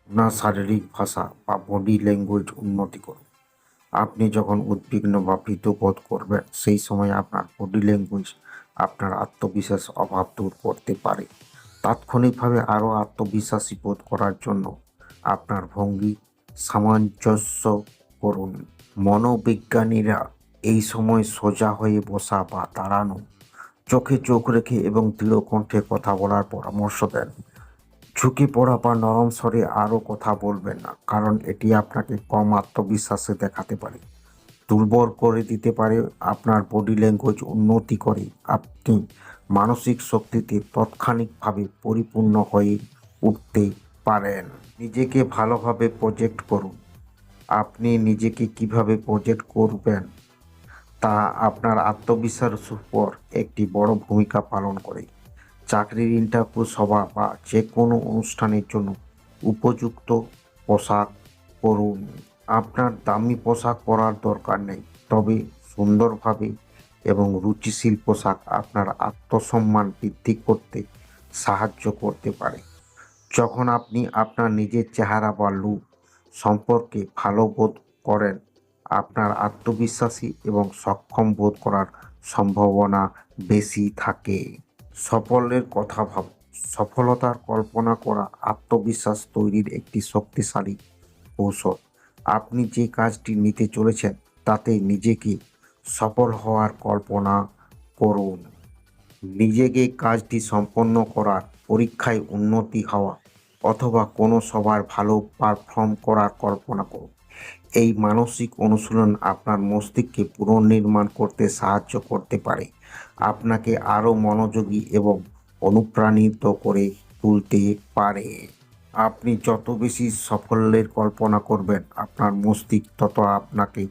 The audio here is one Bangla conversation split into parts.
আপনার শারীরিক ভাষা বা বডি ল্যাঙ্গুয়েজ উন্নতি করুন। আপনি যখন উদ্বিগ্ন বা ভীত বোধ করবেন, সেই সময় আপনার বডি ল্যাঙ্গুয়েজ আপনার আত্মবিশ্বাস অভাব দূর করতে পারে। তাৎক্ষণিকভাবে আরও আত্মবিশ্বাসী বোধ করার জন্য আপনার ভঙ্গি সামঞ্জস্য করুন। মনোবিজ্ঞানীরা এই সময় সোজা হয়ে বসা বা দাঁড়ানো, চোখে চোখ রেখে এবং দৃঢ় কণ্ঠে কথা বলার পরামর্শ দেন। ঝুঁকে পড়া বা নরম স্বরে আরও কথা বলবেন না, কারণ এটি আপনাকে কম আত্মবিশ্বাসে দেখাতে পারে, দুর্বল করে দিতে পারে। আপনার বডি ল্যাঙ্গুয়েজ উন্নতি করে আপনি মানসিক শক্তিতে তাৎক্ষণিকভাবে পরিপূর্ণ হয়ে উঠতে পারেন। নিজেকে ভালোভাবে প্রজেক্ট করুন। আপনি নিজেকে কিভাবে প্রজেক্ট করবেন তা আপনার আত্মবিশ্বাসের উপর একটি বড় ভূমিকা পালন করে। চাকরির ইন্টারভিউ, সভা বা যে কোনো অনুষ্ঠানের জন্য উপযুক্ত পোশাক পরুন। আপনার দামি পোশাক পরার দরকার নেই, তবে সুন্দরভাবে এবং রুচিশীল পোশাক আপনার আত্মসম্মান বৃদ্ধি করতে সাহায্য করতে পারে। যখন আপনি আপনার নিজের চেহারা বা লুক সম্পর্কে ভালো বোধ করেন, আপনার আত্মবিশ্বাসী এবং সক্ষম বোধ করার সম্ভাবনা বেশি থাকে। সাফল্যের কথা ভাবুন। সফলতার কল্পনা করা আত্মবিশ্বাস তৈরির একটি শক্তিশালী কৌশল। আপনি যে কাজটি নিতে চলেছেন তাতে নিজেকে সফল হওয়ার কল্পনা করুন। নিজেকে কাজটি সম্পন্ন করার, পরীক্ষায় উন্নতি হওয়া অথবা কোনো সবার ভালো পারফর্ম করার কল্পনা করুন। এই মানসিক অনুশীলন আপনার মস্তিষ্ককে পুনর্নির্মাণ করতে সাহায্য করতে পারে, আপনাকে আরও মনোযোগী এবং অনুপ্রাণিত করে তুলতে পারে। আপনি যত বেশি সাফল্যের কল্পনা করবেন, আপনার মস্তিষ্ক তত আপনাকে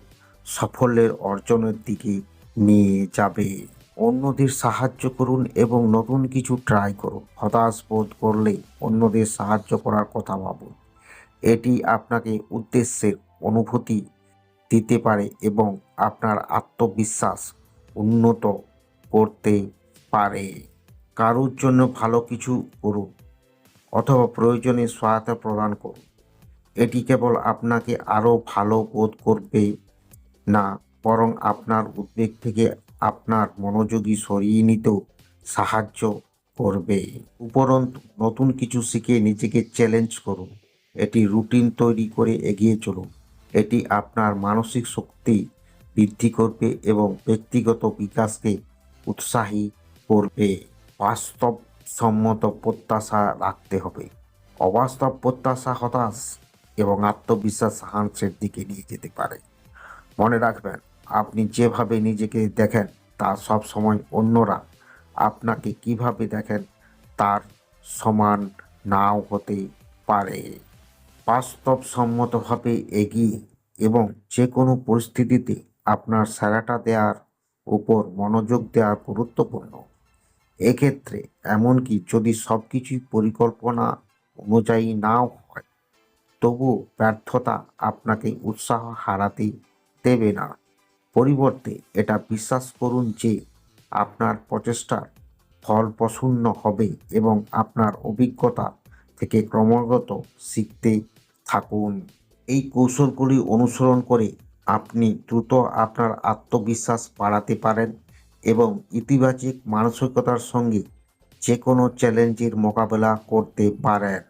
সাফল্যের অর্জনের দিকে নিয়ে যাবে। অন্যদের সাহায্য করুন এবং নতুন কিছু ট্রাই করুন। হতাশ বোধ করলে অন্যদের সাহায্য করার কথা ভাবুন। এটি আপনাকে উদ্দেশ্যের অনুভূতি দিতে পারে এবং আপনার আত্মবিশ্বাস উন্নত করতে পারে। কারোর জন্য ভালো কিছু করুন অথবা প্রয়োজনে সহায়তা প্রদান করুন। এটি কেবল আপনাকে আরও ভালো বোধ করবে না, বরং আপনার উদ্বেগ থেকে আপনার মনোযোগী সরিয়ে নিতেও সাহায্য করবে। উপরন্তু নতুন কিছু শিখে নিজেকে চ্যালেঞ্জ করুন। এটি রুটিন তৈরি করে এগিয়ে চলুন। এটি আপনার মানসিক শক্তি বৃদ্ধি করবে এবং ব্যক্তিগত বিকাশকে উৎসাহী করবে। বাস্তবসম্মত প্রত্যাশা রাখতে হবে। অবাস্তব প্রত্যাশা হতাশ এবং আত্মবিশ্বাস হ্রাসের দিকে নিয়ে যেতে পারে। মনে রাখবেন, আপনি যেভাবে নিজেকে দেখেন তা সবসময় অন্যরা আপনাকে কিভাবে দেখেন তার সমান নাও হতে পারে। বাস্তবসম্মতভাবে এগিয়ে এবং যে কোনো পরিস্থিতিতে আপনার সেরাটা দেওয়ার উপর মনোযোগ দেওয়া গুরুত্বপূর্ণ। এক্ষেত্রে এমনকি যদি সব কিছুই পরিকল্পনা অনুযায়ী নাও হয়, তবুও ব্যর্থতা আপনাকে উৎসাহ হারাতে দেবে না। পরিবর্তে এটা বিশ্বাস করুন যে আপনার প্রচেষ্টার ফল প্রসন্ন হবে এবং আপনার অভিজ্ঞতা থেকে ক্রমাগত শিখতে থাকুন। এই কৌশলগুলি অনুসরণ করে আপনি দ্রুত আপনার আত্মবিশ্বাস বাড়াতে পারেন এবং ইতিবাচক মানসিকতার সঙ্গে যে কোনো চ্যালেঞ্জের মোকাবেলা করতে পারেন।